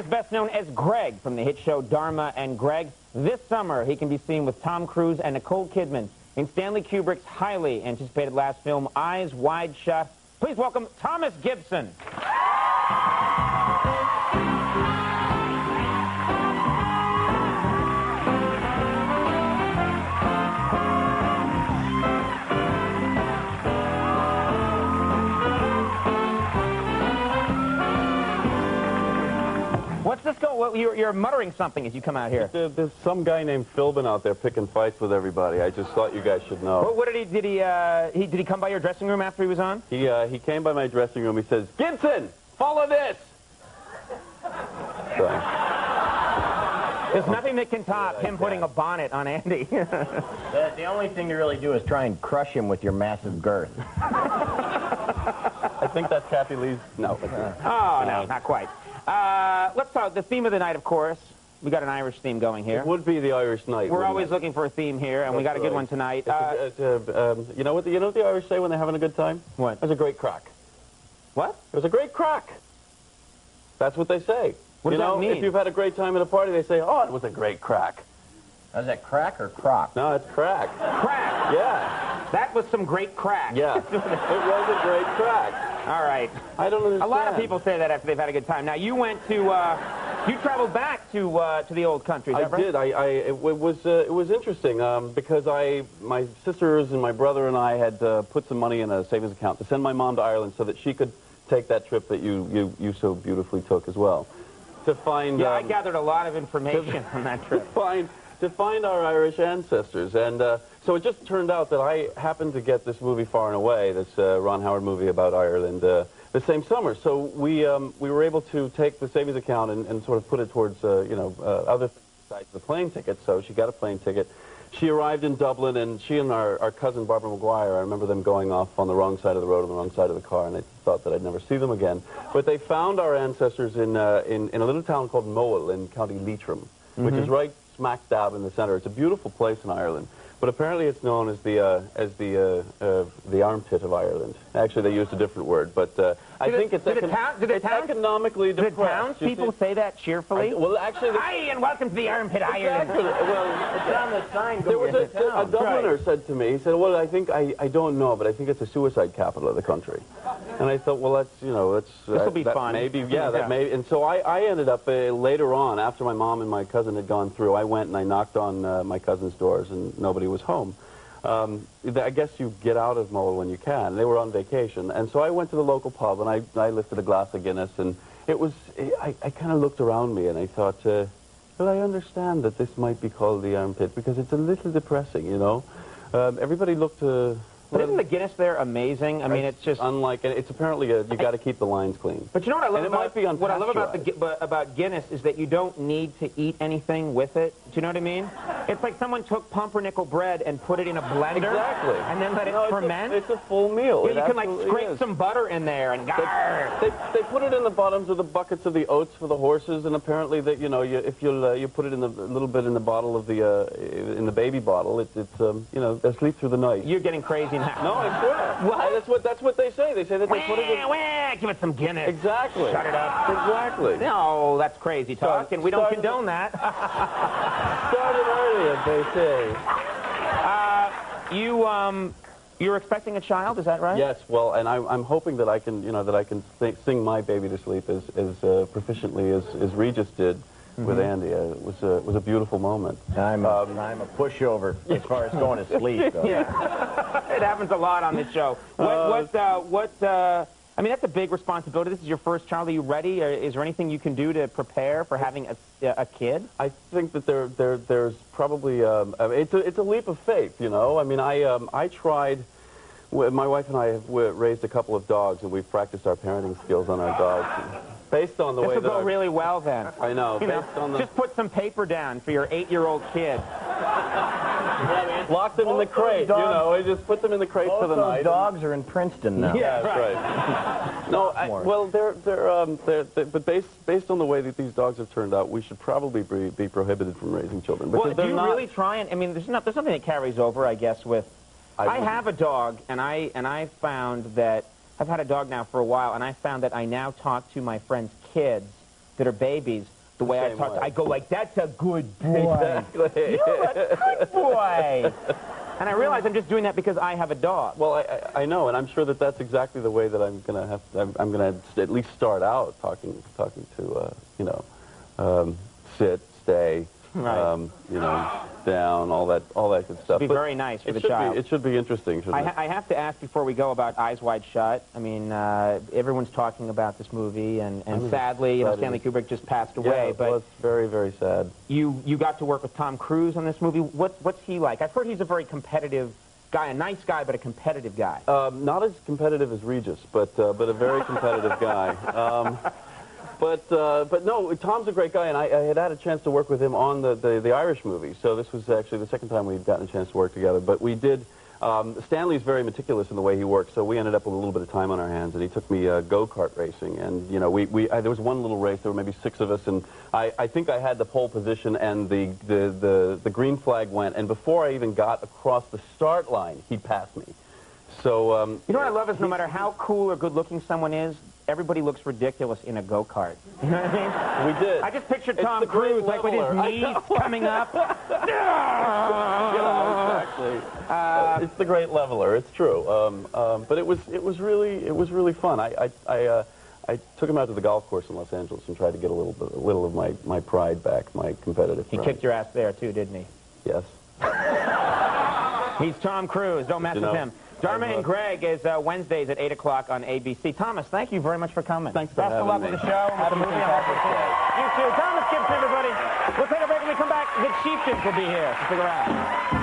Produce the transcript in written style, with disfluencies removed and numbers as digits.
is best known as Greg from the hit show Dharma and Greg. This summer, he can be seen with Tom Cruise and Nicole Kidman in Stanley Kubrick's highly anticipated last film, Eyes Wide Shut. Please welcome Thomas Gibson. What's this go? Well, you're muttering something as you come out here. There's some guy named Philbin out there picking fights with everybody. I just thought you guys should know. What did he come by your dressing room after he was on? He came by my dressing room. He says, "Gibson, follow this." So. There's nothing that can top him putting a bonnet on Andy. The only thing to really do is try and crush him with your massive girth. I think that's Kathy Lee's. No. Oh, no, not quite. Let's talk the theme of the night, of course. We got an Irish theme going here. It would be the Irish night. We're always looking for a theme here, and we got a good one tonight. You know what the Irish say when they're having a good time? What? It was a great crack. What? It was a great crack. That's what they say. What does that mean? If you've had a great time at a party, they say, "Oh, it was a great crack." Is that crack or crock? No, it's crack. Crack. Yeah. That was some great crack. Yeah. It was a great crack. All right. I don't understand. A lot of people say that after they've had a good time. Now, you went to, you traveled back to the old country, is that right? I did. It was interesting because my sisters and my brother and I had put some money in a savings account to send my mom to Ireland so that she could take that trip that you so beautifully took as well. To find... Yeah, I gathered a lot of information on that trip. To find our Irish ancestors. And so it just turned out that I happened to get this movie Far and Away, this Ron Howard movie about Ireland, the same summer. So we were able to take the savings account and sort of put it towards, other sides of the plane ticket. So she got a plane ticket. She arrived in Dublin, and she and our cousin Barbara McGuire, I remember them going off on the wrong side of the road, on the wrong side of the car, and I thought that I'd never see them again. But they found our ancestors in a little town called Mowell in County Leitrim, which is right smack dab in the center. It's a beautiful place in Ireland, but apparently it's known as the armpit of Ireland. Actually, they used a different word, but I think it's economically depressed. Do the townspeople say that cheerfully? Well, actually... Hi, and welcome to the armpit of Ireland. Well, it's on the sign. There was a Dubliner said to me, he said, "Well, I don't know, but I think it's a suicide capital of the country." And I thought, well, this will be fun. Maybe, that may. And so I ended up later on, after my mom and my cousin had gone through, I went and I knocked on my cousin's doors, and nobody was home. I guess you get out of Mull when you can. They were on vacation, and so I went to the local pub and I lifted a glass of Guinness, and I kind of looked around me and I thought, well, I understand that this might be called the armpit because it's a little depressing, you know. Everybody looked. But isn't the Guinness there amazing? I mean, it's just unlike. It's apparently you got to keep the lines clean. But you know what I love what I love about Guinness is that you don't need to eat anything with it. Do you know what I mean? It's like someone took pumpernickel bread and put it in a blender. Exactly. And then let it ferment. It's a full meal. Yeah, you can like scrape some butter in there and They put it in the bottoms of the buckets of the oats for the horses, and apparently that if you put it in a little bit in the bottle of in the baby bottle, they'll sleep through the night. You're getting crazy now. No, I swear. What? That's what they say. They say that they put it in... Give it some Guinness. Exactly. Shut it up. Exactly. No, that's crazy talk, and we don't condone that. Started earlier, they say. You're expecting a child, is that right? Yes. Well, and I'm hoping that I can sing my baby to sleep as proficiently as Regis did. With Andy, it was a beautiful moment. I'm a pushover as far as going to sleep. Though. Yeah, it happens a lot on this show. I mean, that's a big responsibility. This is your first child. Are you ready? Is there anything you can do to prepare for having a kid? I think that there's probably it's a leap of faith. You know, I mean, I tried. My wife and I have raised a couple of dogs, and we've practiced our parenting skills on our dogs. Based on the way that... This will go really well, then. I know. Just put some paper down for your 8-year-old kid. Lock them in the crate, just put them in the crate for the night. Those dogs are in Princeton now. Yeah, that's right. No, well, but based on the way that these dogs have turned out, we should probably be prohibited from raising children. Well, do you really try and... I mean, there's something that carries over, I guess, with... I have a dog, and I found that... I've had a dog now for a while, and I found that I now talk to my friends' kids that are babies, the way I talk, I go like, "That's a good boy. Exactly. You're a good boy." And I realize I'm just doing that because I have a dog. Well, I know, and I'm sure that that's exactly the way that I'm gonna have. I'm gonna at least start out talking to you know, sit, stay, right. you know, down, all that good stuff. It'd be very nice for the child. It should be interesting, shouldn't it? I have to ask before we go about Eyes Wide Shut. I mean, everyone's talking about this movie, and sadly, you know, Stanley Kubrick just passed away. Yeah, but it's very, very sad. You got to work with Tom Cruise on this movie. What's he like? I've heard he's a very competitive guy, a nice guy, but a competitive guy. Not as competitive as Regis, but a very competitive guy. But no, Tom's a great guy, and I had a chance to work with him on the Irish movie. So this was actually the second time we'd gotten a chance to work together. But we did. Stanley's very meticulous in the way he works, so we ended up with a little bit of time on our hands, and he took me go-kart racing. And you know, there was one little race. There were maybe 6 of us, and I think I had the pole position, and the green flag went. And before I even got across the start line, he passed me. So you know what I love is no matter how cool or good-looking someone is, everybody looks ridiculous in a go-kart. You know what I mean? we did. I just pictured Tom Cruise, like, with his knees coming up. Yeah, exactly. It's the great leveler. It's true. But it was really fun. I took him out to the golf course in Los Angeles and tried to get a little of my pride back, my competitive pride. He kicked your ass there, too, didn't he? Yes. He's Tom Cruise. Don't mess with him. Dharma and Greg is Wednesdays at 8 o'clock on ABC. Thomas, thank you very much for coming. Thanks for having me. Best of luck with the show. Have a movie. You too. Thomas Gibson, everybody. We'll take a break when we come back. The Chieftains will be here, so stick around.